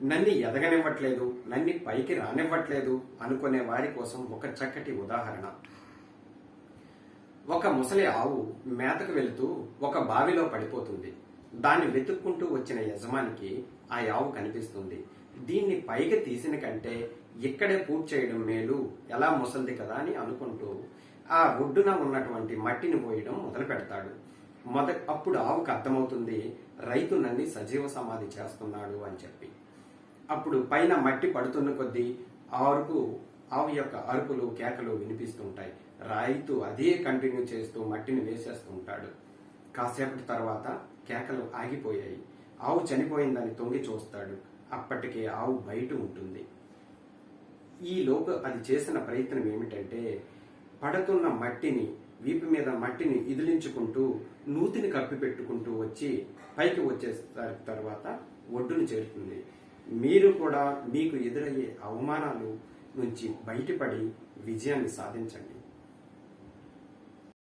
నన్ను ఎదగనివ్వట్లేదు, నన్ను పైకి రానివ్వట్లేదు అనుకునే వారి కోసం ఒక చక్కటి ఉదాహరణ. ఒక ముసలి ఆవు మేతకు వెళుతూ ఒక బావిలో పడిపోతుంది. దాన్ని వెతుక్కుంటూ వచ్చిన యజమానికి ఆ ఆవు కనిపిస్తుంది. దీన్ని పైకి తీసిన కంటే ఇక్కడే పూర్తి చేయడం మేలు, ఎలా ముసలిది కదా అని అనుకుంటూ ఆ ఒడ్డున ఉన్నటువంటి మట్టిని పోయడం మొదలు పెడతాడు. అప్పుడు ఆవుకు అర్థమవుతుంది, రైతు నన్ను సజీవ సమాధి చేస్తున్నాడు అని చెప్పి. అప్పుడు పైన మట్టి పడుతున్న కొద్దీ ఆవు యొక్క అరుపులు కేకలు వినిపిస్తుంటాయి. రైతు అదే కంటిన్యూ చేస్తూ మట్టిని వేసేస్తూ ఉంటాడు. కాసేపటి తర్వాత కేకలు ఆగిపోయాయి. ఆవు చనిపోయిందని తొంగి చూస్తాడు. అప్పటికే ఆవు బయట ఉంటుంది. ఈలోపు అది చేసిన ప్రయత్నం ఏమిటంటే, పడుతున్న మట్టిని, వీపు మీద మట్టిని ఇదిలించుకుంటూ నూతిని కప్పి పెట్టుకుంటూ వచ్చి పైకి వచ్చే తర్వాత ఒడ్డును చేరుతుంది. మీరు కూడా మీకు ఎదురయ్యే అవమానాలు నుంచి బయటపడి విజయాన్ని సాధించండి.